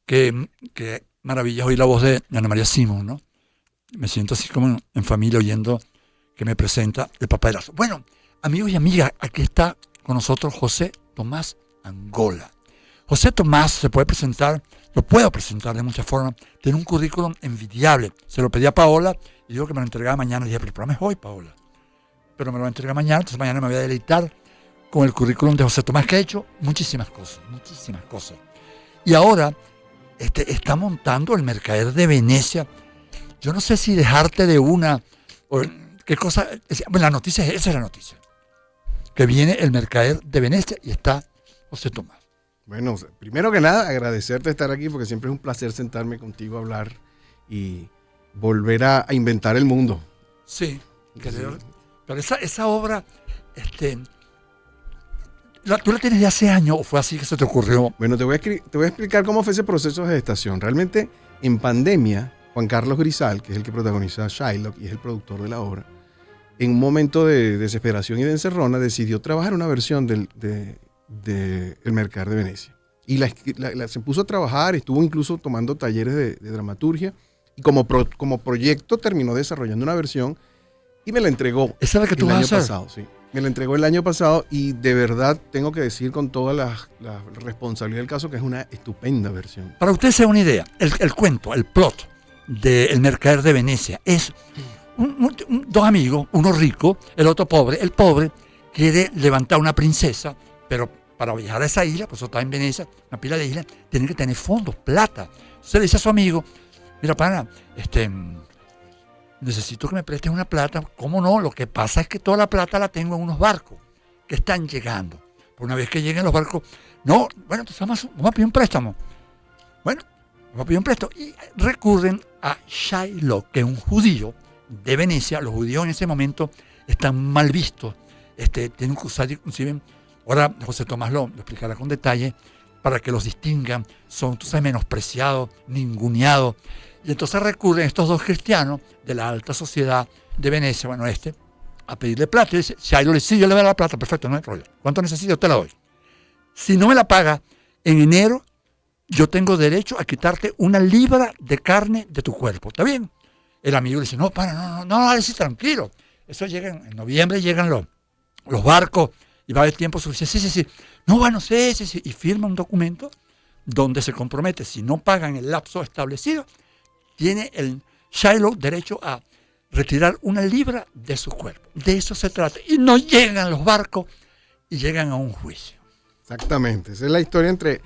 Qué maravilla oír la voz de Ana María Simón, ¿no? Me siento así como en familia oyendo que me presenta el papá de Lazo. Bueno, amigos y amigas, aquí está con nosotros José Tomás Angola. José Tomás se puede presentar, lo puedo presentar de muchas formas, tiene un currículum envidiable. Se lo pedí a Paola y dijo que me lo entregaba mañana. Le dije, pero el programa es hoy, Paola. Pero me lo entrega mañana, entonces mañana me voy a deleitar con el currículum de José Tomás, que ha hecho muchísimas cosas. Y ahora está montando el Mercader de Venecia. Yo no sé si dejarte de una, o qué cosa. Bueno, la noticia, esa es la noticia. Que viene el Mercader de Venecia y está José Tomás. Bueno, primero que nada, agradecerte estar aquí porque siempre es un placer sentarme contigo a hablar y volver a inventar el mundo. Sí, pero esa obra, ¿tú la tienes de hace años o fue así que se te ocurrió? Bueno, te voy a explicar cómo fue ese proceso de gestación. Realmente, en pandemia, Juan Carlos Grisal, que es el que protagoniza Shylock y es el productor de la obra, en un momento de desesperación y de encerrona, decidió trabajar una versión del El Mercader de Venecia. Y se puso a trabajar, estuvo incluso tomando talleres de dramaturgia, y como proyecto terminó desarrollando una versión y me la entregó. ¿Esa es la que tú vas a hacer? Pasado, sí. Me la entregó el año pasado y de verdad tengo que decir con toda la responsabilidad del caso que es una estupenda versión. Para usted se dé una idea, el cuento, el plot de El Mercader de Venecia es dos amigos, uno rico, el otro pobre. El pobre quiere levantar una princesa, pero para viajar a esa isla, pues eso está en Venecia, una pila de islas, tienen que tener fondos, plata. Entonces le dice a su amigo, mira, pana, necesito que me prestes una plata. ¿Cómo no? Lo que pasa es que toda la plata la tengo en unos barcos que están llegando. Por una vez que lleguen los barcos, no, bueno, entonces vamos a pedir un préstamo. Bueno, vamos a pedir un préstamo. Y recurren a Shylock, que es un judío de Venecia. Los judíos en ese momento están mal vistos. Tienen que usar, inclusive, ahora José Tomás lo explicará con detalle, para que los distingan, son, tú sabes, menospreciados, ninguneados. Y entonces recurren estos dos cristianos de la alta sociedad de Venecia, bueno, a pedirle plata. Y dice, Shylock le dice, sí, yo le voy a dar la plata, perfecto, no hay problema. ¿Cuánto necesito? Yo te la doy. Si no me la paga en enero, yo tengo derecho a quitarte 1 libra de carne de tu cuerpo. ¿Está bien? El amigo le dice, no, pana, no, sí, tranquilo. Eso llega en noviembre, llegan los barcos y va a haber tiempo suficiente. Sí. No, bueno, sí. Y firma un documento donde se compromete, si no pagan el lapso establecido, tiene el Shylock derecho a retirar 1 libra de su cuerpo. De eso se trata. Y no llegan los barcos y llegan a un juicio. Exactamente. Esa es la historia entre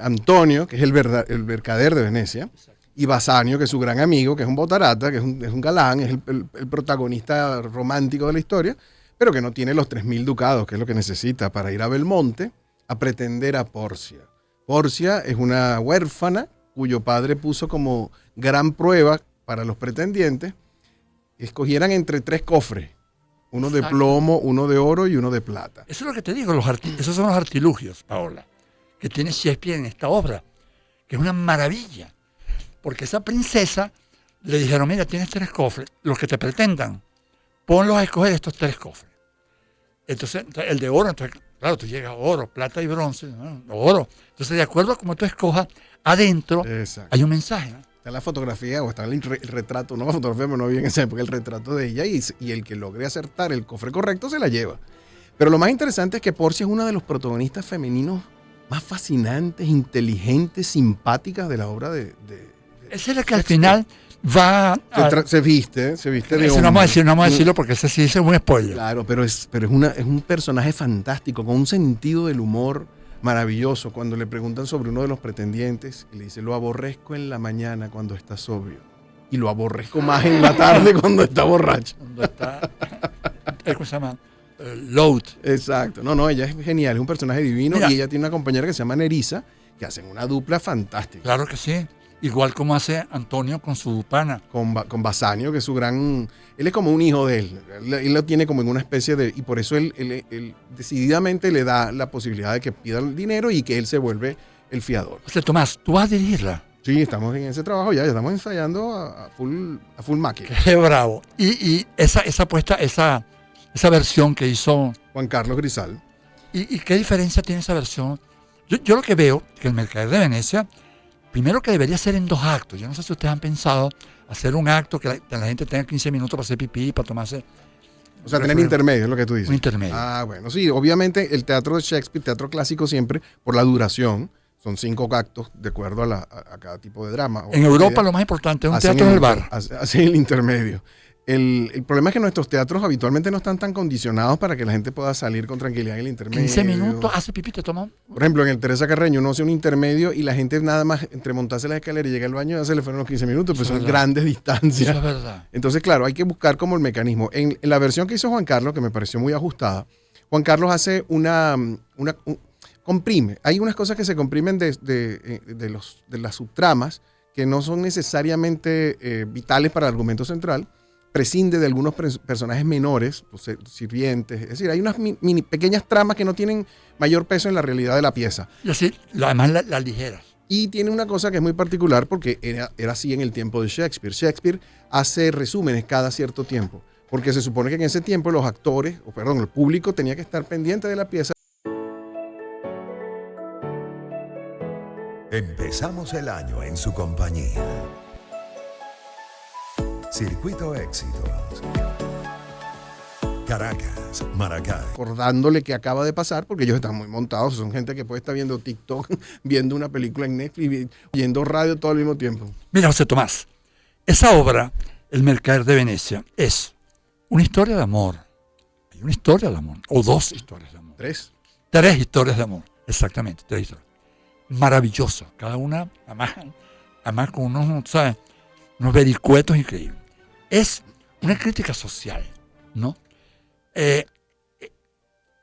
Antonio, que es el mercader de Venecia, y Bassanio, que es su gran amigo, que es un botarata, que es un galán, es el protagonista romántico de la historia, pero que no tiene los 3.000 ducados, que es lo que necesita para ir a Belmonte a pretender a Porcia. Porcia es una huérfana cuyo padre puso como gran prueba para los pretendientes, escogieran entre 3 cofres, uno de plomo, uno de oro y uno de plata. Eso es lo que te digo, esos son los artilugios, Paola, que tiene Shakespeare en esta obra, que es una maravilla, porque esa princesa le dijeron, mira, tienes 3 cofres, los que te pretendan, ponlos a escoger estos 3 cofres. Entonces, el de oro, entonces, claro, tú llegas a oro, plata y bronce, ¿no? Oro. Entonces, de acuerdo a cómo tú escojas, adentro hay un mensaje, ¿no? Está la fotografía o está el retrato, no la fotografía, pero no vi en esa época el retrato de ella y el que logre acertar el cofre correcto se la lleva. Pero lo más interesante es que Porcia es una de los protagonistas femeninos más fascinantes, inteligentes, simpáticas de la obra de esa es la que al final va se viste de eso no vamos a decirlo porque ese sí es un spoiler. Claro, pero es un personaje fantástico, con un sentido del humor maravilloso. Cuando le preguntan sobre uno de los pretendientes, le dice, lo aborrezco en la mañana cuando está sobrio y lo aborrezco más en la tarde cuando está borracho. Cuando está, ¿cómo se llama? Load. Exacto. No, ella es genial, es un personaje divino. Mira, y ella tiene una compañera que se llama Nerissa, que hacen una dupla fantástica. Claro que sí. Igual como hace Antonio con su pana. Con Bassanio, que es su gran... Él es como un hijo de él. Él lo tiene como en una especie de... Y por eso él decididamente le da la posibilidad de que pida el dinero y que él se vuelve el fiador. O sea, Tomás, ¿tú vas a dirigirla? Sí, estamos en ese trabajo ya estamos ensayando a full máquina. Qué bravo. Y esa apuesta, esa versión que hizo... Juan Carlos Grisal. ¿Y qué diferencia tiene esa versión? Yo lo que veo, que el Mercader de Venecia primero que debería ser en 2 actos. Yo no sé si ustedes han pensado hacer un acto que la gente tenga 15 minutos para hacer pipí, para tomarse... O sea, tener intermedio, es lo que tú dices. Un intermedio. Ah, bueno, sí, obviamente el teatro de Shakespeare, teatro clásico siempre, por la duración, son 5 actos de acuerdo a cada tipo de drama. En Europa lo más importante es un teatro en el bar. Hacen el intermedio. El problema es que nuestros teatros habitualmente no están tan condicionados para que la gente pueda salir con tranquilidad en el intermedio. 15 minutos, hace pipí, te toma. Por ejemplo, en el Teresa Carreño uno hace un intermedio y la gente nada más entre montarse las escaleras y llegar al baño ya se le fueron los 15 minutos, pues son grandes distancias. Eso es verdad. Entonces, claro, hay que buscar como el mecanismo. En la versión que hizo Juan Carlos, que me pareció muy ajustada, Juan Carlos hace comprime. Hay unas cosas que se comprimen de las subtramas que no son necesariamente vitales para el argumento central. Prescinde de algunos personajes menores, pues, sirvientes. Es decir, hay unas pequeñas tramas que no tienen mayor peso en la realidad de la pieza. Y así, además las ligeras. Y tiene una cosa que es muy particular porque era así en el tiempo de Shakespeare. Shakespeare hace resúmenes cada cierto tiempo, porque se supone que en ese tiempo el público tenía que estar pendiente de la pieza. Empezamos el año en su compañía. Circuito Éxitos. Caracas, Maracay. Recordándole que acaba de pasar, porque ellos están muy montados, son gente que puede estar viendo TikTok, viendo una película en Netflix, oyendo radio todo al mismo tiempo. Mira, José Tomás, esa obra, El Mercader de Venecia, es una historia de amor. Hay una historia de amor, o 2 historias de amor. 3 historias de amor, exactamente, 3 historias. Maravillosa, cada una, además con unos, ¿sabes?, unos vericuetos increíbles. Es una crítica social, ¿no?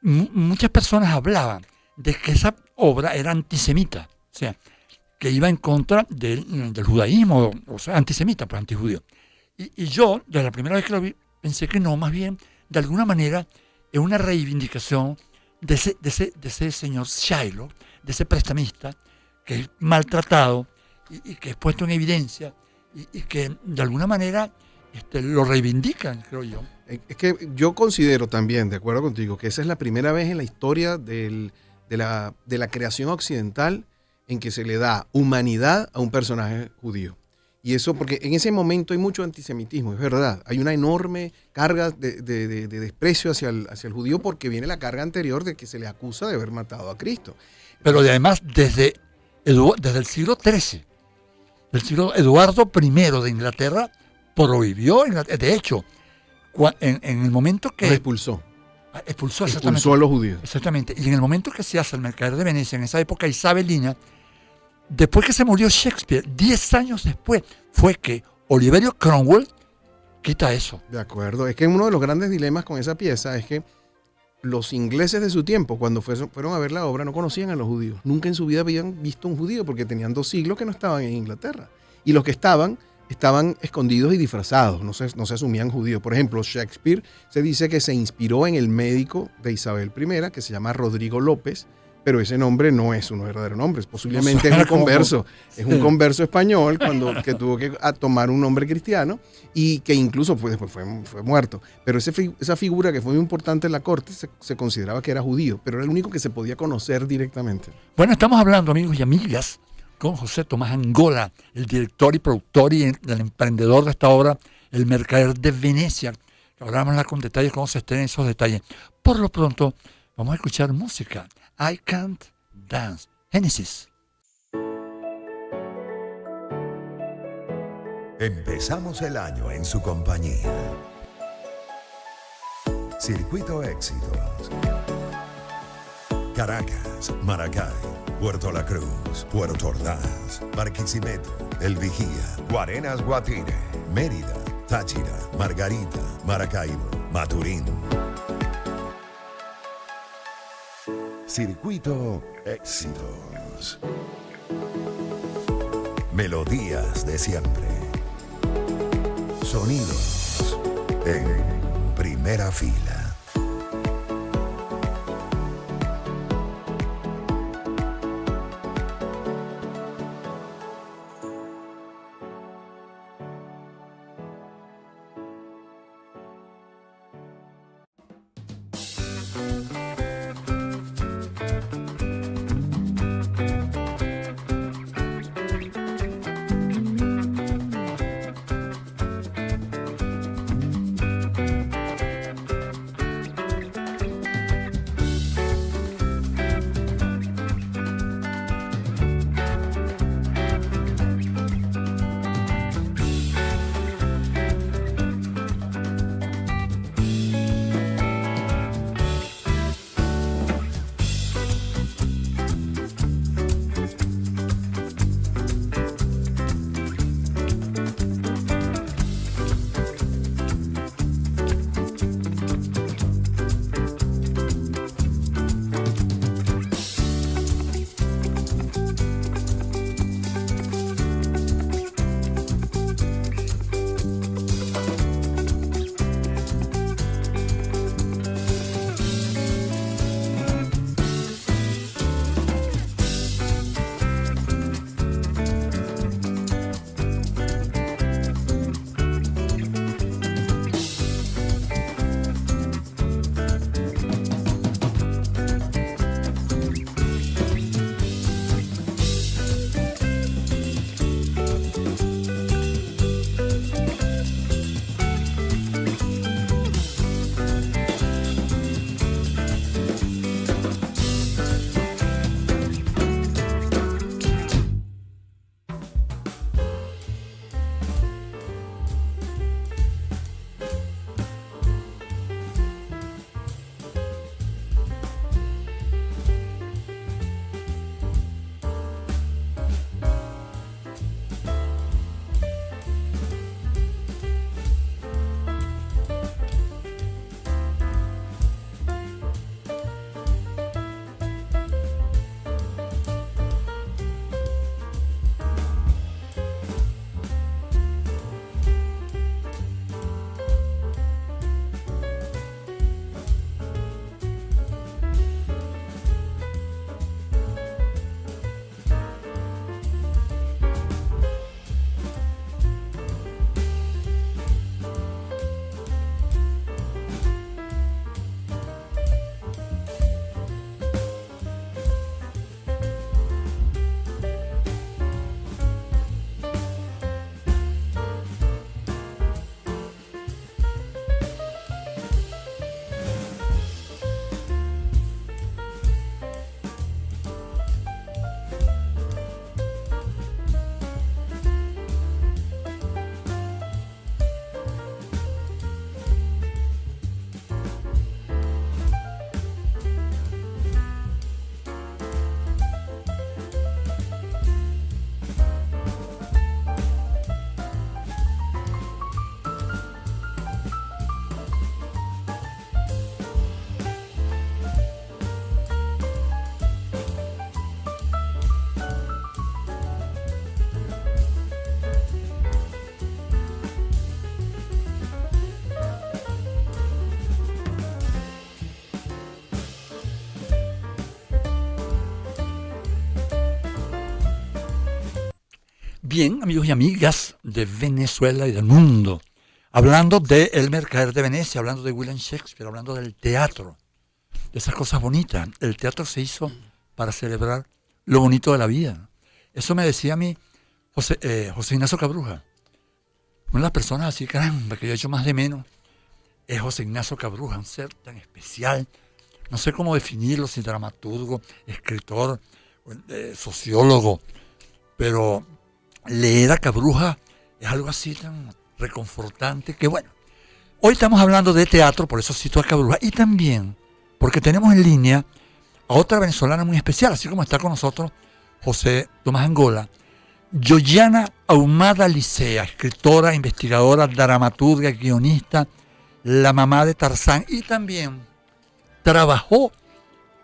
Muchas personas hablaban de que esa obra era antisemita, o sea, que iba en contra del judaísmo, o sea, antisemita, pues antijudío. Y yo, desde la primera vez que lo vi, pensé que no, más bien, de alguna manera, es una reivindicación de ese señor Shylock, de ese prestamista, que es maltratado y que es puesto en evidencia y que de alguna manera lo reivindican, creo yo. Es que yo considero también, de acuerdo contigo, que esa es la primera vez en la historia de la creación occidental en que se le da humanidad a un personaje judío. Y eso porque en ese momento hay mucho antisemitismo, es verdad. Hay una enorme carga de desprecio hacia el judío porque viene la carga anterior de que se le acusa de haber matado a Cristo. Pero además desde el siglo XIII, el siglo Eduardo I de Inglaterra prohibió, de hecho, en el momento que... Los expulsó. Expulsó a los judíos. Exactamente. Y en el momento que se hace El Mercader de Venecia, en esa época isabelina, después que se murió Shakespeare, 10 años después, fue que Oliverio Cromwell quita eso. De acuerdo. Es que uno de los grandes dilemas con esa pieza es que los ingleses de su tiempo, cuando fueron a ver la obra, no conocían a los judíos. Nunca en su vida habían visto un judío porque tenían 2 siglos que no estaban en Inglaterra. Y los que estaban escondidos y disfrazados, no se asumían judíos. Por ejemplo, Shakespeare se dice que se inspiró en el médico de Isabel I, que se llama Rodrigo López, pero ese nombre no es un verdadero nombre, posiblemente es un converso. Es un converso español que tuvo que tomar un nombre cristiano y que incluso después fue muerto. Pero esa figura que fue muy importante en la corte se consideraba que era judío, pero era el único que se podía conocer directamente. Bueno, estamos hablando, amigos y amigas, con José Tomás Angola, el director y productor y el emprendedor de esta obra, El Mercader de Venecia. Ahora vamos a hablar con detalles, cómo se estrenan esos detalles. Por lo pronto, vamos a escuchar música. I Can't Dance. Génesis. Empezamos el año en su compañía. Circuito Éxitos. Caracas, Maracay, Puerto La Cruz, Puerto Ordaz, Barquisimeto, El Vigía, Guarenas, Guatire, Mérida, Táchira, Margarita, Maracaibo, Maturín. Circuito Éxitos. Melodías de siempre. Sonidos en primera fila. Bien, amigos y amigas de Venezuela y del mundo, hablando de El Mercader de Venecia, hablando de William Shakespeare, hablando del teatro, de esas cosas bonitas. El teatro se hizo para celebrar lo bonito de la vida. Eso me decía a mí José Ignacio Cabruja. Una de las personas así, caramba, que yo he hecho más de menos, es José Ignacio Cabruja, un ser tan especial. No sé cómo definirlo, si dramaturgo, escritor, sociólogo, pero leer a Cabruja es algo así tan reconfortante que bueno. Hoy estamos hablando de teatro, por eso cito a Cabruja, y también porque tenemos en línea a otra venezolana muy especial, así como está con nosotros José Tomás Angola, Yoyana Ahumada Licea, escritora, investigadora, dramaturga, guionista, la mamá de Tarzán, y también trabajó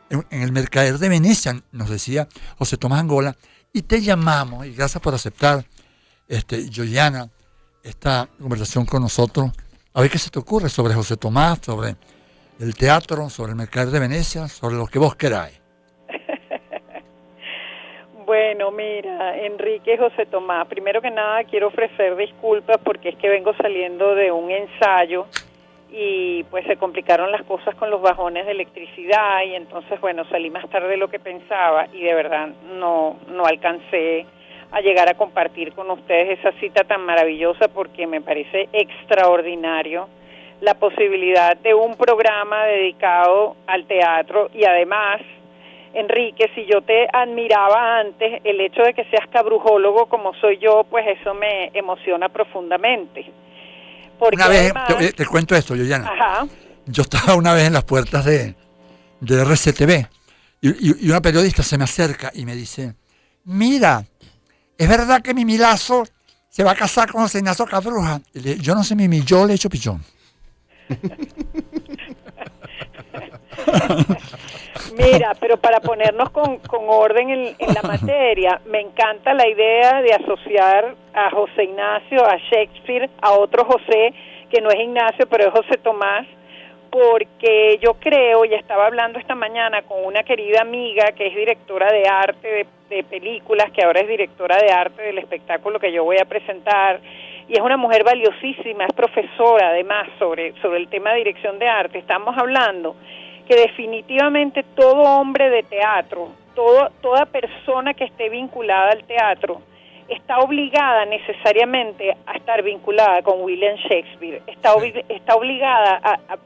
en El Mercader de Venecia, nos decía José Tomás Angola, y te llamamos, y gracias por aceptar, Yoyana, esta conversación con nosotros. A ver qué se te ocurre sobre José Tomás, sobre el teatro, sobre El Mercader de Venecia, sobre lo que vos queráis. Bueno, mira, Enrique José Tomás, primero que nada quiero ofrecer disculpas porque es que vengo saliendo de un ensayo y pues se complicaron las cosas con los bajones de electricidad y entonces, bueno, salí más tarde de lo que pensaba y de verdad no alcancé a llegar a compartir con ustedes esa cita tan maravillosa porque me parece extraordinario la posibilidad de un programa dedicado al teatro y además, Enrique, si yo te admiraba antes, el hecho de que seas cabrujólogo como soy yo, pues eso me emociona profundamente. Porque una vez, además, te cuento esto, Yoyana. Ajá. Yo estaba una vez en las puertas de RCTV y una periodista se me acerca y me dice, mira, ¿es verdad que Mimi Lazo se va a casar con José Ignacio Cabruja? Y le dije, yo no sé Mimi, yo le echo pichón. Mira, pero para ponernos con orden en la materia, me encanta la idea de asociar a José Ignacio, a Shakespeare, a otro José, que no es Ignacio, pero es José Tomás, porque yo creo, y estaba hablando esta mañana con una querida amiga que es directora de arte de películas, que ahora es directora de arte del espectáculo que yo voy a presentar, y es una mujer valiosísima, es profesora además sobre el tema de dirección de arte. Estamos hablando que definitivamente todo hombre de teatro, toda persona que esté vinculada al teatro, está obligada necesariamente a estar vinculada con William Shakespeare, está obligada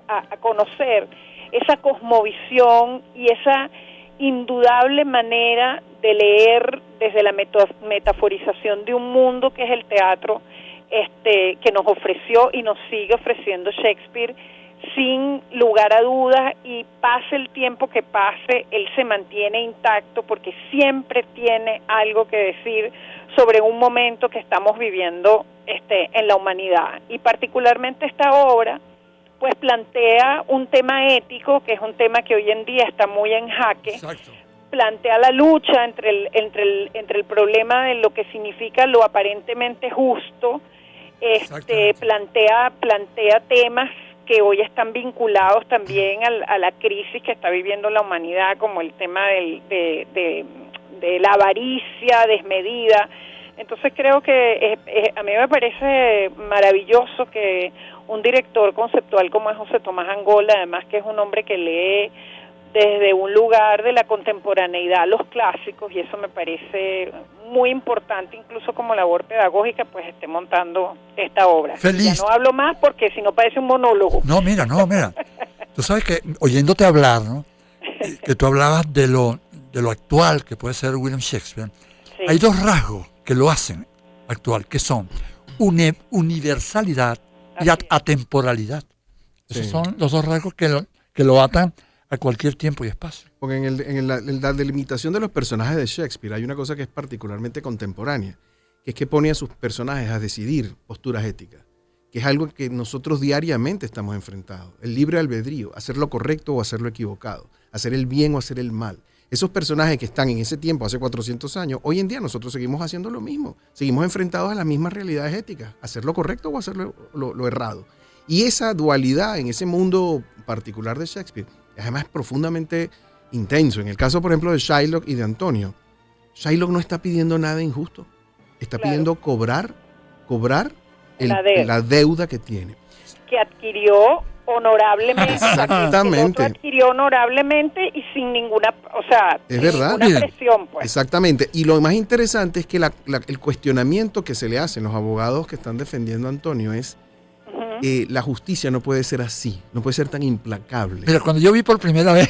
a conocer esa cosmovisión y esa indudable manera de leer desde la metaforización de un mundo que es el teatro, que nos ofreció y nos sigue ofreciendo Shakespeare, sin lugar a dudas, y pase el tiempo que pase, él se mantiene intacto porque siempre tiene algo que decir sobre un momento que estamos viviendo en la humanidad. Y particularmente esta obra pues plantea un tema ético, que es un tema que hoy en día está muy en jaque. Exacto. Plantea la lucha entre el problema de lo que significa lo aparentemente justo, plantea temas que hoy están vinculados también a la crisis que está viviendo la humanidad, como el tema de la avaricia desmedida. Entonces creo que a mí me parece maravilloso que un director conceptual como es José Tomás Angola, además que es un hombre que lee desde un lugar de la contemporaneidad los clásicos, y eso me parece muy importante, incluso como labor pedagógica, pues esté montando esta obra. Feliz. Ya no hablo más porque si no parece un monólogo. No, mira. Tú sabes que oyéndote hablar, ¿no? Que tú hablabas de lo actual que puede ser William Shakespeare. Sí. Hay dos rasgos que lo hacen actual, que son universalidad y atemporalidad. Esos son los dos rasgos que lo atan a cualquier tiempo y espacio. Porque en la delimitación de los personajes de Shakespeare hay una cosa que es particularmente contemporánea, que es que pone a sus personajes a decidir posturas éticas, que es algo que nosotros diariamente estamos enfrentados. El libre albedrío, hacer lo correcto o hacer lo equivocado, hacer el bien o hacer el mal. Esos personajes que están en ese tiempo, hace 400 años, hoy en día nosotros seguimos haciendo lo mismo. Seguimos enfrentados a las mismas realidades éticas, hacer lo correcto o hacer lo errado. Y esa dualidad en ese mundo particular de Shakespeare además es profundamente intenso. En el caso, por ejemplo, de Shylock y de Antonio, Shylock no está pidiendo nada injusto. está Claro. pidiendo cobrar La la deuda que tiene. Que adquirió honorablemente. Exactamente. El otro adquirió honorablemente y sin ninguna, o sea, Es sin verdad. ninguna Miren, presión, pues. Exactamente. Y lo más interesante es que el cuestionamiento que se le hacen los abogados que están defendiendo a Antonio es Ujú. la justicia no puede ser así, no puede ser tan implacable. Mira, cuando yo vi por primera vez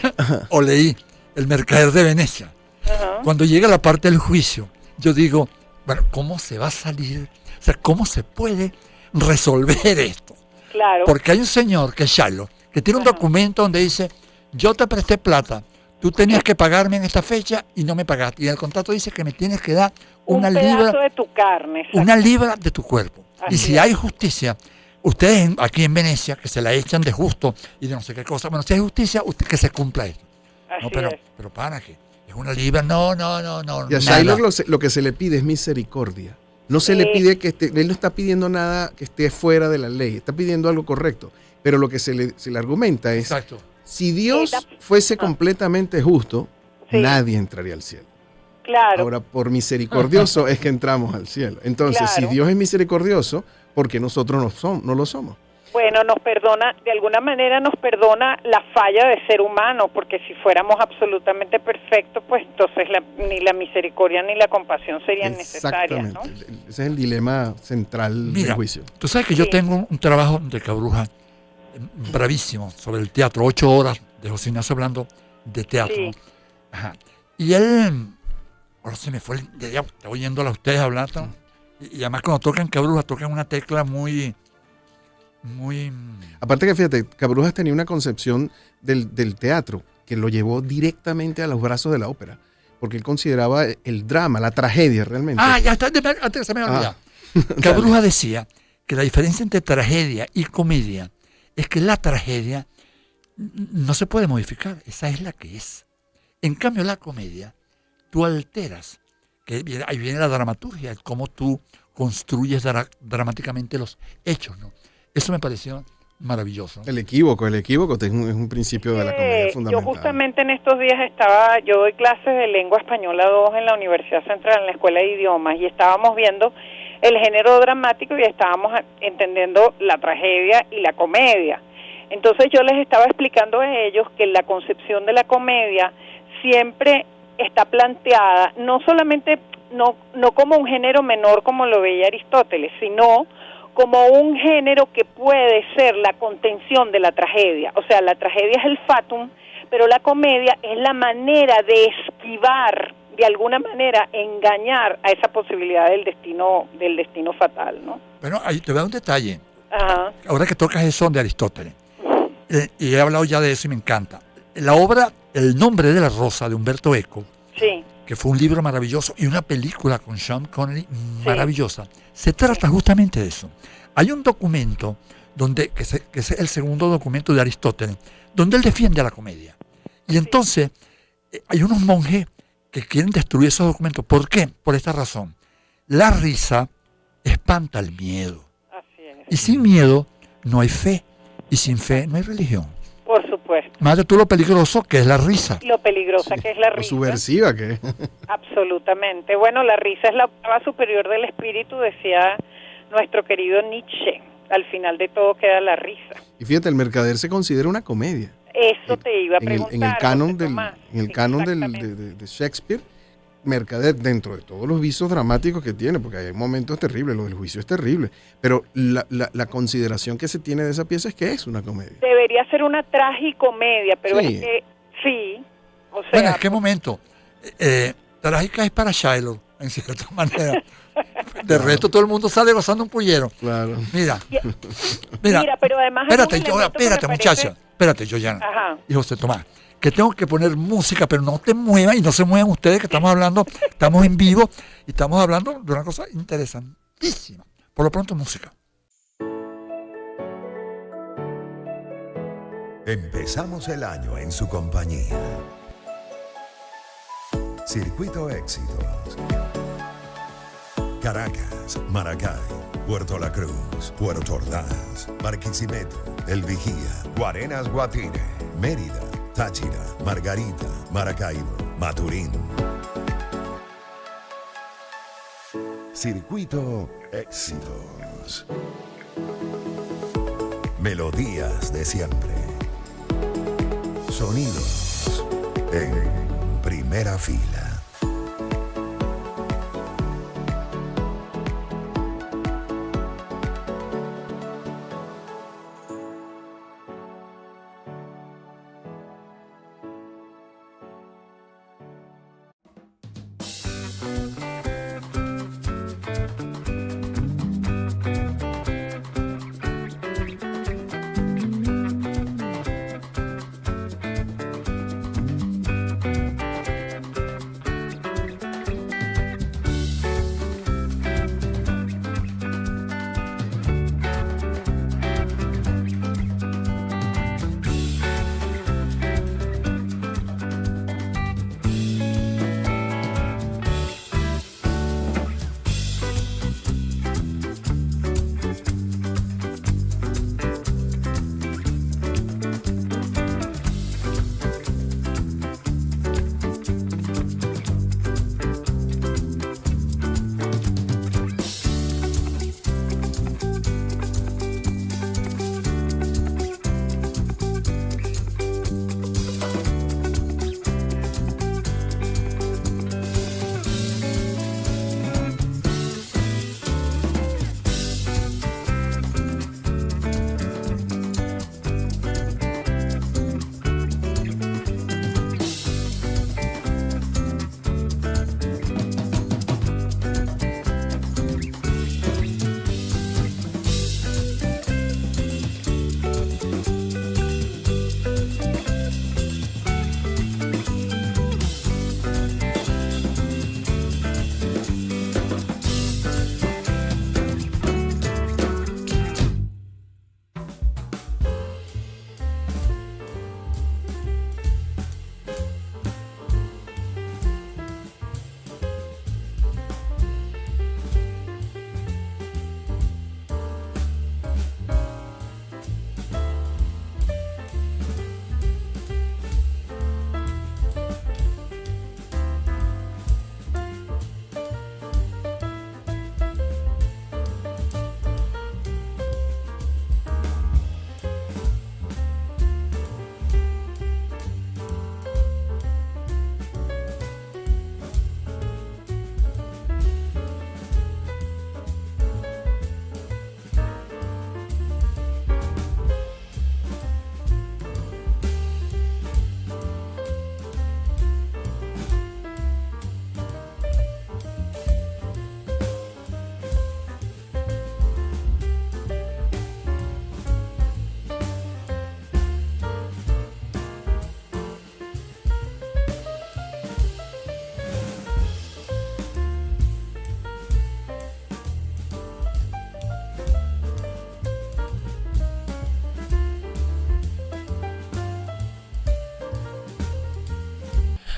o leí El Mercader de Venecia, Ajá. cuando llega la parte del juicio, yo digo, bueno, ¿cómo se va a salir? O sea, ¿cómo se puede resolver esto? Claro. Porque hay un señor que es Shiloh, que tiene un Ajá. documento donde dice, yo te presté plata, tú tenías que pagarme en esta fecha y no me pagaste. Y el contrato dice que me tienes que dar un una pedazo libra, de tu carne. exacto. una libra de tu cuerpo. Así Y si es. hay justicia, ustedes aquí en Venecia, que se la echan de justo y de no sé qué cosa, bueno, si hay justicia, que se cumpla esto. Así No, pero, es. pero para que es una libra, no, Y a nada. Shylock lo que se le pide es misericordia. No se le Sí. pide él no está pidiendo nada que esté fuera de la ley, está pidiendo algo correcto. Pero lo que se le argumenta es, Exacto. si Dios Sí, fuese ah. completamente justo, Sí. nadie entraría al cielo. Claro. Ahora, por misericordioso es que entramos al cielo. Entonces, Claro. si Dios es misericordioso, ¿por qué nosotros no lo somos? Bueno, nos perdona, de alguna manera nos perdona la falla de ser humano, porque si fuéramos absolutamente perfectos, pues entonces ni la misericordia ni la compasión serían necesarias, ¿no? Exactamente. Ese es el dilema central del Mira, juicio. tú sabes que yo Sí. tengo un trabajo de Cabruja bravísimo sobre el teatro, 8 horas de José Ignacio hablando de teatro. Sí. Ajá. Y él, ahora se me fue el día, estaba oyéndola a ustedes hablar, ¿no? Y además cuando tocan Cabruja, tocan una tecla muy... Aparte que fíjate, Cabrujas tenía una concepción del teatro que lo llevó directamente a los brazos de la ópera, porque él consideraba el drama, la tragedia realmente. Ah, ya está, antes se me olvidó. Ah. Cabruja decía que la diferencia entre tragedia y comedia es que la tragedia no se puede modificar, esa es la que es. En cambio, la comedia, tú alteras, ahí viene la dramaturgia, el cómo tú construyes dramáticamente los hechos, ¿no? Eso me pareció maravilloso. El equívoco es un principio de la comedia Yo fundamental. justamente en estos días yo doy clases de lengua española 2 en la Universidad Central, en la Escuela de Idiomas, y estábamos viendo el género dramático y estábamos entendiendo la tragedia y la comedia. Entonces yo les estaba explicando a ellos que la concepción de la comedia siempre está planteada no solamente, no como un género menor como lo veía Aristóteles, sino como un género que puede ser la contención de la tragedia. O sea, la tragedia es el fatum, pero la comedia es la manera de esquivar, de alguna manera, engañar a esa posibilidad del destino fatal, ¿no? Bueno, ahí te voy a dar un detalle. Ajá. Ahora que tocas eso de Aristóteles, y he hablado ya de eso y me encanta. La obra El nombre de la rosa de Umberto Eco, Sí. que fue un libro maravilloso y una película con Sean Connery maravillosa, se trata justamente de eso. Hay un documento que es el segundo documento de Aristóteles, donde él defiende a la comedia. Y entonces hay unos monjes que quieren destruir esos documentos. ¿Por qué? Por esta razón. La risa espanta el miedo. Así es. Y sin miedo no hay fe. Y sin fe no hay religión. Por supuesto. Más de tú lo peligroso que es la risa. Lo peligrosa que es la O risa. subversiva que es. Absolutamente. Bueno, la risa es la octava superior del espíritu, decía nuestro querido Nietzsche. Al final de todo queda la risa. Y fíjate, El Mercader se considera una comedia. Eso te iba a preguntar. En el canon, José Tomás. Exactamente. de Shakespeare, Mercader, dentro de todos los visos dramáticos que tiene, porque hay momentos terribles, lo del juicio es terrible, pero la consideración que se tiene de esa pieza es que es una comedia. Debería ser una tragicomedia, pero Sí. es que sí. O sea, Bueno, ¿en qué momento? Trágica es para Shiloh, en cierta manera. De resto, todo el mundo sale gozando un pullero. Claro. Mira, mira, pero además hay un espérate, elemento que me espérate, parece- muchacha. Espérate, Joyana. Ajá. Y José Tomás, que tengo que poner música, pero no te muevas y no se muevan ustedes, que estamos hablando, estamos en vivo y estamos hablando de una cosa interesantísima. Por lo pronto, música. Empezamos el año en su compañía. Circuito Éxitos. Caracas, Maracay, Puerto La Cruz, Puerto Ordaz, Barquisimeto, El Vigía, Guarenas Guatire, Mérida, Táchira, Margarita, Maracaibo, Maturín. Circuito Éxitos. Melodías de siempre. Sonidos en primera fila.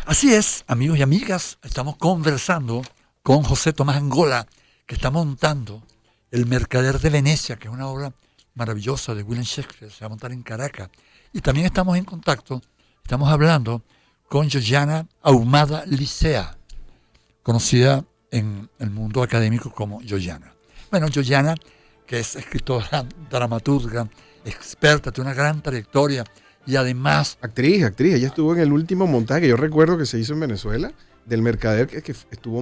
Así es, amigos y amigas, estamos conversando con José Tomás Angola, que está montando El Mercader de Venecia, que es una obra maravillosa de William Shakespeare, se va a montar en Caracas. Y también estamos en contacto, estamos hablando con Yoyana Ahumada Licea, conocida en el mundo académico como Yoyana. Bueno, Yoyana, que es escritora, dramaturga, experta, tiene una gran trayectoria y además... Actriz, ella estuvo en el último montaje que yo recuerdo que se hizo en Venezuela, del Mercader, que estuvo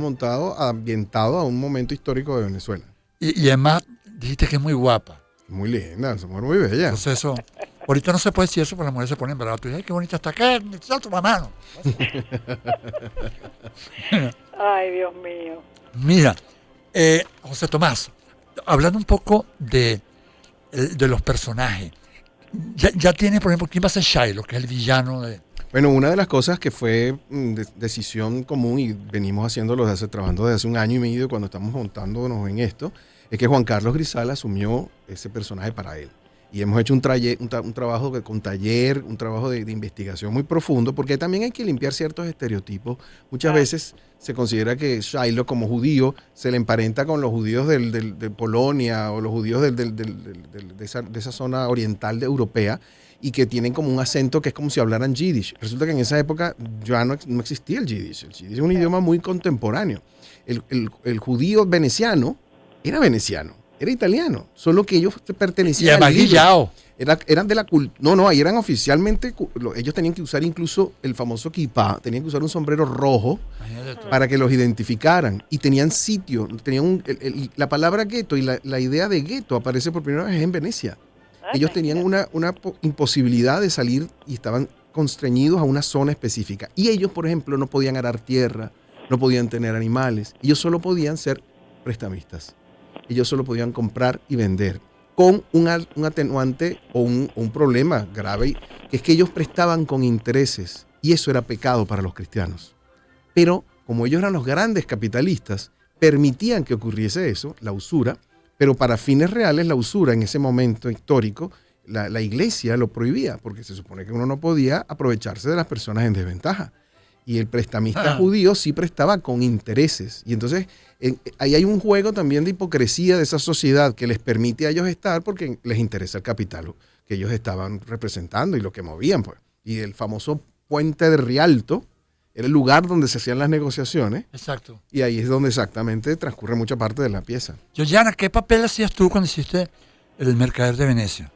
ambientado a un momento histórico de Venezuela. Y además dijiste que es muy guapa. Muy linda, es una mujer muy bella. Entonces eso, ahorita no se puede decir eso porque las mujeres se ponen bravas. Tú dices, ay, qué bonita está, ¿qué? Necesito tu mano. Ay, Dios mío. Mira, José Tomás, hablando un poco de los personajes, ya tiene, por ejemplo, ¿quién va a ser Shiloh, que es el villano de...? Bueno, una de las cosas que fue decisión común y venimos haciéndolo trabajando desde hace un año y medio cuando estamos montándonos en esto, es que Juan Carlos Grisal asumió ese personaje para él. Y hemos hecho un trabajo con taller, un trabajo de investigación muy profundo, porque también hay que limpiar ciertos estereotipos. Muchas veces se considera que Shiloh, como judío, se le emparenta con los judíos de Polonia o los judíos de esa zona oriental europea. y que tienen como un acento que es como si hablaran Yiddish. Resulta que en esa época ya no existía el Yiddish. El Yiddish es un idioma muy contemporáneo. El judío veneciano, era italiano, solo que ellos pertenecían al Guillao. Eran de la cultura. No, ahí eran oficialmente. Ellos tenían que usar incluso el famoso kippah, tenían que usar un sombrero rojo para que los identificaran. Y tenían sitio, la palabra gueto y la idea de gueto aparece por primera vez en Venecia. Ellos tenían una imposibilidad de salir y estaban constreñidos a una zona específica. Y ellos, por ejemplo, no podían arar tierra, no podían tener animales. Ellos solo podían ser prestamistas. Ellos solo podían comprar y vender, con un atenuante o un problema grave, que es que ellos prestaban con intereses, y eso era pecado para los cristianos. Pero como ellos eran los grandes capitalistas, permitían que ocurriese eso, la usura, pero para fines reales la usura en ese momento histórico, la iglesia lo prohibía, porque se supone que uno no podía aprovecharse de las personas en desventaja. Y el prestamista judío sí prestaba con intereses. Y entonces ahí hay un juego también de hipocresía de esa sociedad que les permite a ellos estar porque les interesa el capital que ellos estaban representando y lo que movían, pues. Y el famoso puente de Rialto era el lugar donde se hacían las negociaciones. Exacto. Y ahí es donde exactamente transcurre mucha parte de la pieza. Georgiana, ¿qué papel hacías tú cuando hiciste El Mercader de Venecia?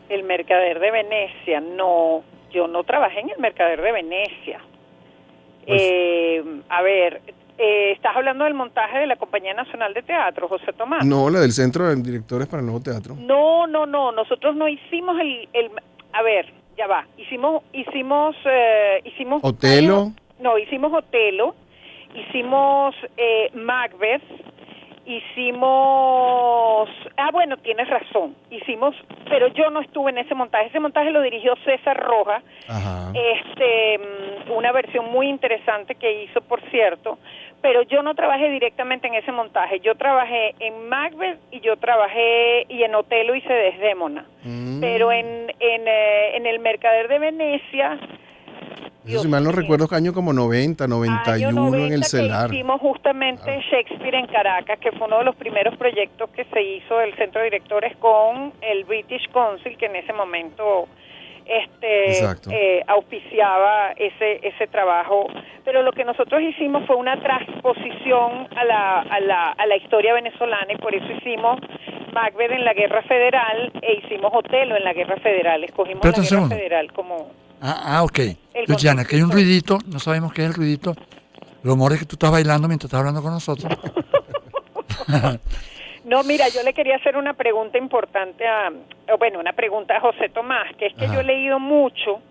El Mercader de Venecia, no, yo no trabajé en El Mercader de Venecia. A ver, ¿estás hablando del montaje de la Compañía Nacional de Teatro, José Tomás? No, la del Centro de Directores para el Nuevo Teatro. No, nosotros no hicimos a ver, ya va, hicimos Otelo. Hicimos Otelo, hicimos Macbeth, hicimos, bueno, tienes razón, pero yo no estuve en ese montaje lo dirigió César Rojas. Ajá. Una versión muy interesante que hizo, por cierto, pero yo no trabajé directamente en ese montaje. Yo trabajé en Macbeth y en Otelo hice Desdémona. Pero en El Mercader de Venecia, Eso, si mal no recuerdo, que año como 90, 91 en el CELAR. Hicimos justamente Shakespeare en Caracas, que fue uno de los primeros proyectos que se hizo del Centro de Directores con el British Council, que en ese momento auspiciaba ese trabajo. Pero lo que nosotros hicimos fue una transposición a la historia venezolana, y por eso hicimos Macbeth en la Guerra Federal e hicimos Otelo en la Guerra Federal. Escogimos la Guerra Federal como... ok. Luciana, que hay un ruidito, no sabemos qué es el ruidito. Lo humor es que tú estás bailando mientras estás hablando con nosotros. No, mira, yo le quería hacer una pregunta importante una pregunta a José Tomás, que es que yo he leído mucho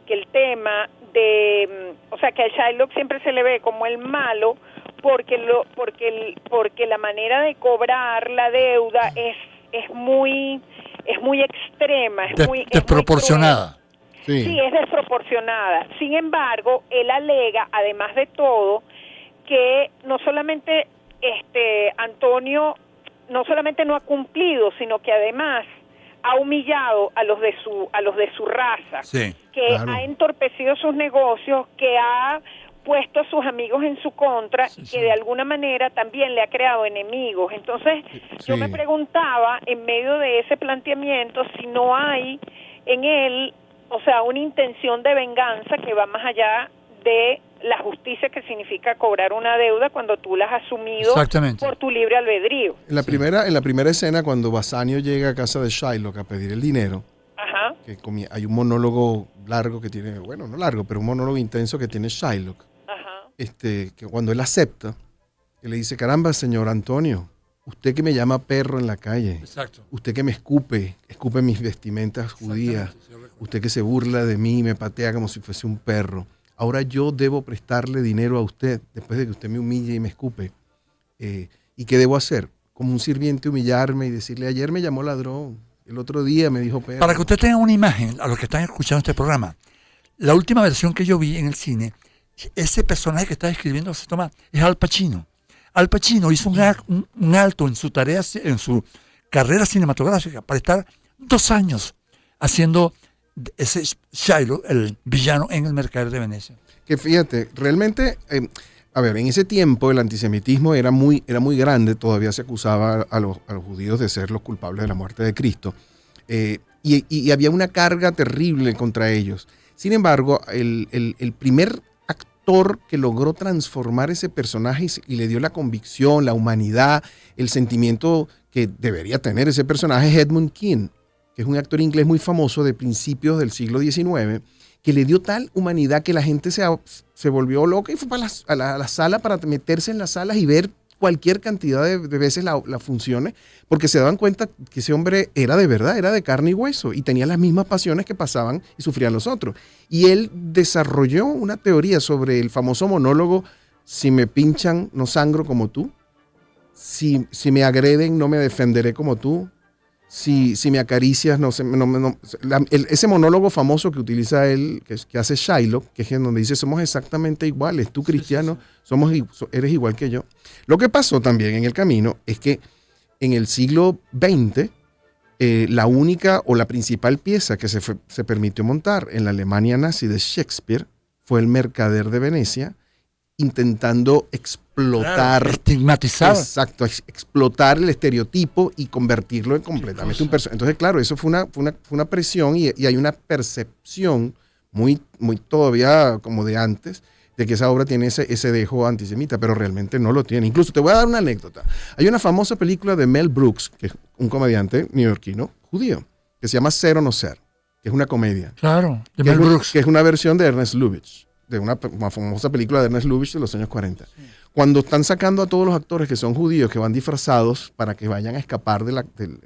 que el tema de, que a Shylock siempre se le ve como el malo porque la manera de cobrar la deuda es muy extrema, es muy desproporcionada. Sí, es desproporcionada. Sin embargo, él alega, además de todo, que no solamente Antonio no solamente no ha cumplido, sino que además ha humillado a los de su raza, ha entorpecido sus negocios, que ha puesto a sus amigos en su contra, que de alguna manera también le ha creado enemigos. Entonces, yo me preguntaba, en medio de ese planteamiento, si no hay en él, una intención de venganza que va más allá de la justicia que significa cobrar una deuda cuando tú la has asumido por tu libre albedrío. En la primera escena, cuando Bassanio llega a casa de Shylock a pedir el dinero, que hay un monólogo largo que tiene, bueno, no largo, pero un monólogo intenso que tiene Shylock, que cuando él acepta, él le dice: caramba, señor Antonio, usted que me llama perro en la calle, usted que me escupe mis vestimentas judías, usted que se burla de mí y me patea como si fuese un perro, ahora yo debo prestarle dinero a usted después de que usted me humille y me escupe. ¿Y qué debo hacer? Como un sirviente humillarme y decirle: ayer me llamó ladrón, el otro día me dijo perro. Para que usted tenga una imagen, a los que están escuchando este programa, la última versión que yo vi en el cine, ese personaje que está escribiendo José Tomás es Al Pacino. Al Pacino hizo un alto en su tarea, en su carrera cinematográfica, para estar 2 años haciendo ese Shylock, el villano en El Mercader de Venecia. Que fíjate, realmente, en ese tiempo el antisemitismo era muy grande, todavía se acusaba a los judíos de ser los culpables de la muerte de Cristo. y había una carga terrible contra ellos. Sin embargo, el primer actor que logró transformar ese personaje y le dio la convicción, la humanidad, el sentimiento que debería tener ese personaje es Edmund Kean, que es un actor inglés muy famoso de principios del siglo XIX, que le dio tal humanidad que la gente se volvió loca y fue para a la sala para meterse en las salas y ver cualquier cantidad de veces las funciones, porque se daban cuenta que ese hombre era de verdad, era de carne y hueso y tenía las mismas pasiones que pasaban y sufrían los otros. Y él desarrolló una teoría sobre el famoso monólogo: si me pinchan, no sangro como tú; si me agreden, no me defenderé como tú; si me acaricias, ese monólogo famoso que utiliza él, que hace Shylock, que es en donde dice: somos exactamente iguales, tú cristiano, eres igual que yo. Lo que pasó también en el camino es que en el siglo XX, la única o la principal pieza que se permitió montar en la Alemania nazi de Shakespeare fue El Mercader de Venecia, intentando explotar, claro, estigmatizado. Exacto, explotar el estereotipo y convertirlo en completamente un personaje. Entonces, claro, eso fue una presión y hay una percepción muy, muy todavía como de antes, de que esa obra tiene ese dejo antisemita, pero realmente no lo tiene. Incluso te voy a dar una anécdota. Hay una famosa película de Mel Brooks, que es un comediante neoyorquino judío, que se llama Ser o no ser, que es una comedia. Claro, de Mel Brooks. Que es una versión de Ernest Lubitsch, de una famosa película de Ernest Lubitsch de los años 40. Sí. Cuando están sacando a todos los actores que son judíos, que van disfrazados para que vayan a escapar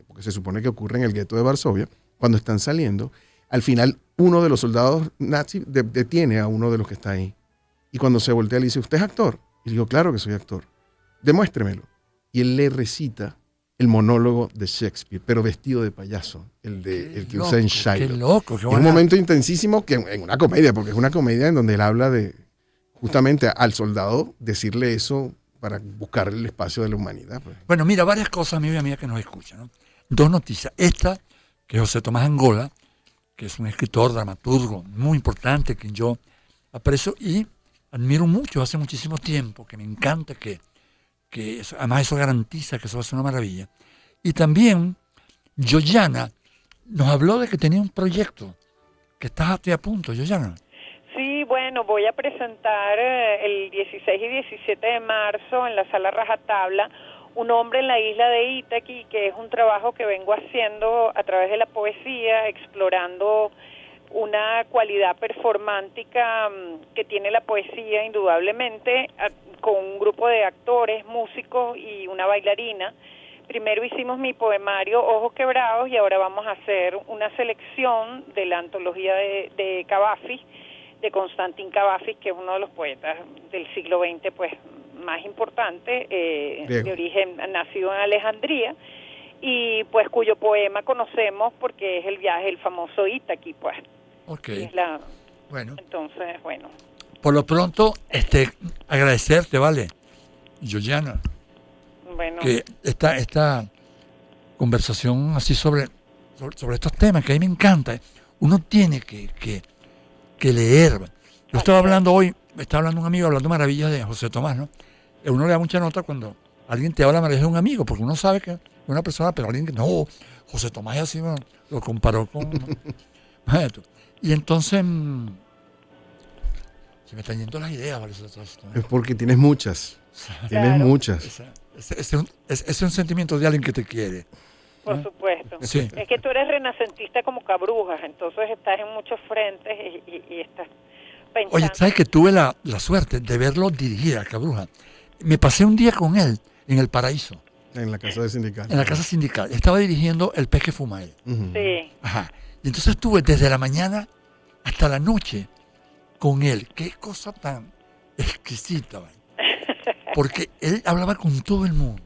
porque se supone que ocurre en el gueto de Varsovia, cuando están saliendo, al final uno de los soldados nazis detiene a uno de los que está ahí. Y cuando se voltea le dice: ¿usted es actor? Y le digo: claro que soy actor. Demuéstremelo. Y él le recita el monólogo de Shakespeare, pero vestido de payaso, el que usa en Shylock. Qué loco, qué es un momento intensísimo que en una comedia, porque es una comedia en donde él habla de justamente al soldado decirle eso para buscar el espacio de la humanidad. Pues. Bueno, mira, varias cosas, amigo y amiga, que nos escuchan, ¿no? Dos noticias. Esta, que José Tomás Angola, que es un escritor, dramaturgo muy importante, que yo aprecio y admiro mucho hace muchísimo tiempo, que me encanta que eso, además eso garantiza que eso va a ser una maravilla. Y también Yoyana nos habló de que tenía un proyecto, que estás a punto, Yoyana. Sí, bueno, voy a presentar el 16 y 17 de marzo en la Sala Rajatabla Un hombre en la isla de Itaquí, que es un trabajo que vengo haciendo a través de la poesía, explorando una cualidad performántica que tiene la poesía indudablemente, con un grupo de actores, músicos y una bailarina. Primero hicimos mi poemario Ojos Quebrados y ahora vamos a hacer una selección de la antología de Cavafis, de Constantin Cavafis, que es uno de los poetas del siglo XX pues más importante, de origen nacido en Alejandría, y pues cuyo poema conocemos porque es el viaje, el famoso Itaquí, pues. Okay. Bueno. Entonces, bueno. Por lo pronto, agradecerte, ¿vale? Yoyana. Bueno. Que esta conversación así sobre estos temas, que a mí me encanta. Uno tiene que leer. Yo estaba hablando hoy, un amigo hablando maravillas de José Tomás, ¿no? Uno le da mucha nota cuando alguien te habla maravillas de un amigo, porque uno sabe que es una persona, pero alguien que no, José Tomás es así, bueno, lo comparó con... Y entonces se me están yendo las ideas. ¿Vale? Es porque tienes muchas. Tienes muchas. Es un sentimiento de alguien que te quiere. Por supuesto. Sí. Es que tú eres renacentista como Cabrujas, entonces estás en muchos frentes y estás pensando. Oye, ¿sabes que tuve la suerte de verlo dirigir a Cabrujas? Me pasé un día con él en El Paraíso. En la casa sindical. En la casa sindical. Estaba dirigiendo El Pez que Fuma él. Uh-huh. Sí. Ajá. Y entonces estuve desde la mañana hasta la noche con él. Qué cosa tan exquisita, ¿vale? Porque él hablaba con todo el mundo.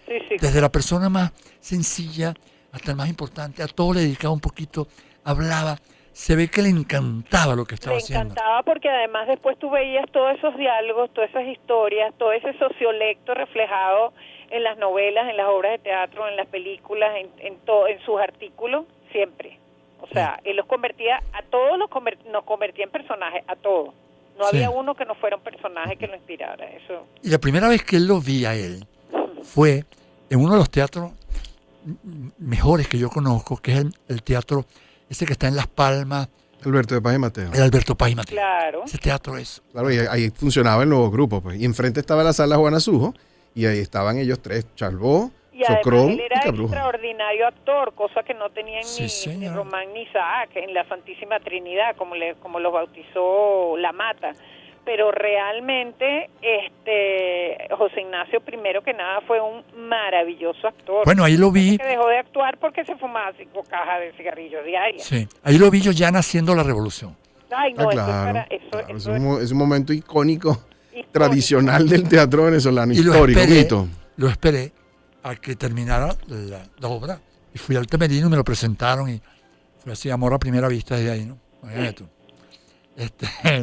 Sí, sí. Desde la persona más sencilla hasta el más importante, a todo le dedicaba un poquito, hablaba. Se ve que le encantaba lo que estaba haciendo. Le encantaba porque además después tú veías todos esos diálogos, todas esas historias, todo ese sociolecto reflejado en las novelas, en las obras de teatro, en las películas, en sus artículos, siempre. O sea, él los convertía, a todos nos convertía en personajes, a todos. No había uno que no fuera un personaje que lo inspirara. Eso. Y la primera vez que él lo vi a él fue en uno de los teatros mejores que yo conozco, que es el teatro ese que está en Las Palmas, Alberto de Paz y Mateo. el Alberto Paz y Mateo. Claro. Ese teatro es... Claro, y ahí funcionaba el nuevo grupo, pues. Y enfrente estaba la sala Juana Sujo, y ahí estaban ellos tres, Chalbó, Y además Socrón él y era Cabruja. extraordinario actor, cosa que no tenían Sí, ni señor. Román ni Isaac en la Santísima Trinidad, como los bautizó La Mata. Pero realmente José Ignacio, primero que nada, fue un maravilloso actor. Bueno, ahí lo vi. Que dejó de actuar porque se fumaba 5 cajas de cigarrillos diarias. Sí, ahí lo vi yo ya naciendo la revolución. Ay, no, Ah, eso es claro, para... claro, eso es un momento icónico, histórico. tradicional del teatro venezolano, Y histórico, mito. lo esperé a que terminara la obra. Y fui al Temerino y me lo presentaron y fue así, amor a primera vista desde ahí, ¿no? Imagínate tú.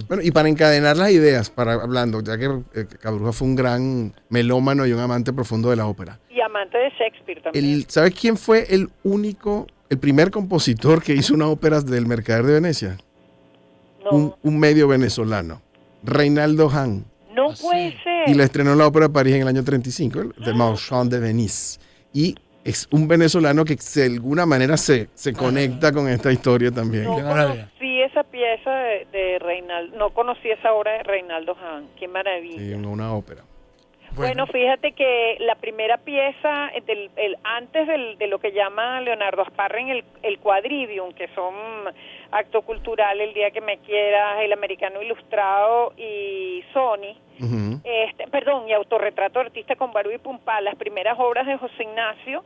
Bueno, y para encadenar las ideas, hablando, ya que Cabruja fue un gran melómano y un amante profundo de la ópera. Y amante de Shakespeare también. ¿Sabes quién fue el primer compositor que hizo una ópera del Mercader de Venecia? No, Un medio venezolano, Reinaldo Hahn. no Ah, puede sí. ser. Y la estrenó en la Ópera de París en el año 35, el de Marchand de Venise. Y es un venezolano que de alguna manera se conecta con esta historia también. No Qué maravilla. conocí esa pieza de Reinaldo, no conocí esa obra de Reinaldo Hahn, qué maravilla. Sí, una ópera. Bueno, fíjate que la primera pieza, antes de lo que llama Leonardo Asparren el Quadrivium, que son Acto Cultural, El Día que Me Quieras, El Americano Ilustrado y Sony, Ujú. y Autorretrato de Artista con Barú y Pumpá, las primeras obras de José Ignacio,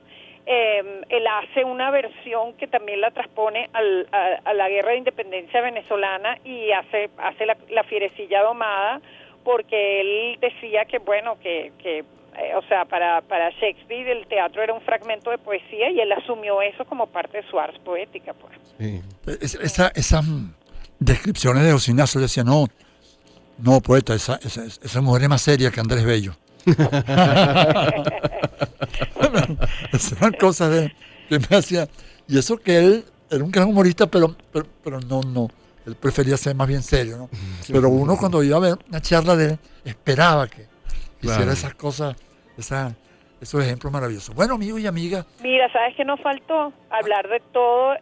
él hace una versión que también la transpone a la Guerra de Independencia venezolana y hace la Fierecilla Domada, porque él decía que, bueno, o sea, para Shakespeare el teatro era un fragmento de poesía y él asumió eso como parte de su ars poética, pues. Sí. Esas descripciones de José Ignacio, le decía, no, poeta, esa mujer es más seria que Andrés Bello. Esas eran cosas que me hacía. Y eso que él era un gran humorista, pero no. Él prefería ser más bien serio, ¿no? Pero uno cuando iba a ver una charla de él, esperaba que hiciera Claro. esas cosas, esos ejemplos maravillosos. Bueno, amigos y amigas, Mira, ¿sabes qué nos faltó? Hablar de todo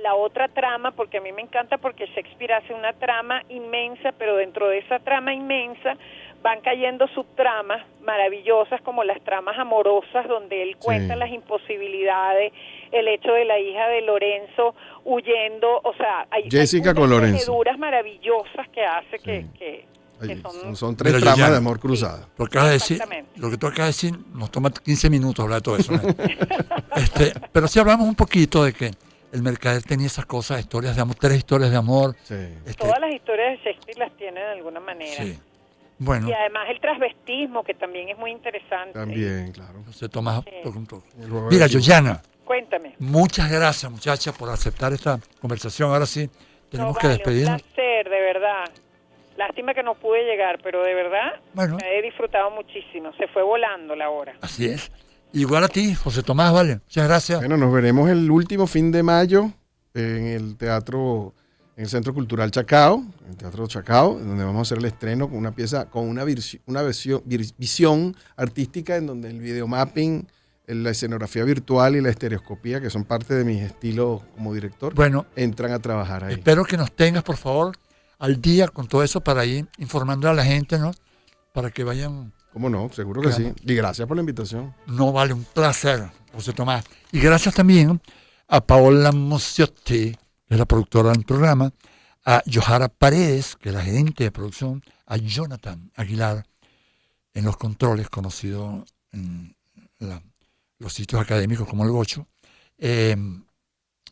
la otra trama, porque a mí me encanta porque Shakespeare hace una trama inmensa, pero dentro de esa trama inmensa van cayendo subtramas maravillosas como las tramas amorosas donde él cuenta las imposibilidades, el hecho de la hija de Lorenzo huyendo, o sea, hay Jessica unas con Lorenzo. tejeduras maravillosas que hace que Ahí, son... son tres Mira, tramas Yoyana, de amor cruzada. lo que acabas de decir, Exactamente. lo que tú acabas de decir, nos toma 15 minutos hablar de todo eso, ¿no? Pero sí hablamos un poquito de que el Mercader tenía esas cosas, historias de amor, 3 historias de amor. Sí. Todas las historias de Shakespeare las tiene de alguna manera. Sí. Bueno, Y además el transvestismo, que también es muy interesante. También, claro. se toma Sí. por un toque. El juego Mira, de- Yoyana, Cuéntame. muchas gracias, muchacha, por aceptar esta conversación. Ahora sí, tenemos No, que vale, despedirnos. un placer, de verdad. Lástima que no pude llegar, pero de verdad Bueno, he disfrutado muchísimo. Se fue volando la hora. así es. Igual a ti, José Tomás, vale. Muchas gracias. Bueno, nos veremos el último fin de mayo en el teatro, en el Centro Cultural Chacao, en el Teatro Chacao, donde vamos a hacer el estreno con una pieza, con una visión artística en donde el videomapping, la escenografía virtual y la estereoscopía, que son parte de mis estilos como director, Bueno, entran a trabajar ahí. espero que nos tengas, por favor, al día con todo eso para ir informando a la gente, ¿no? Para que vayan. ¿Cómo no? Seguro que sí. Y gracias por la invitación. No, vale, un placer, José Tomás. Y gracias también a Paola Mucciotti, que es la productora del programa, a Johara Paredes, que es la gerente de producción, a Jonathan Aguilar, en los controles, conocido en los sitios académicos como el Gocho, en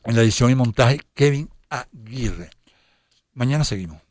la edición y montaje, Kevin Aguirre. Mañana seguimos.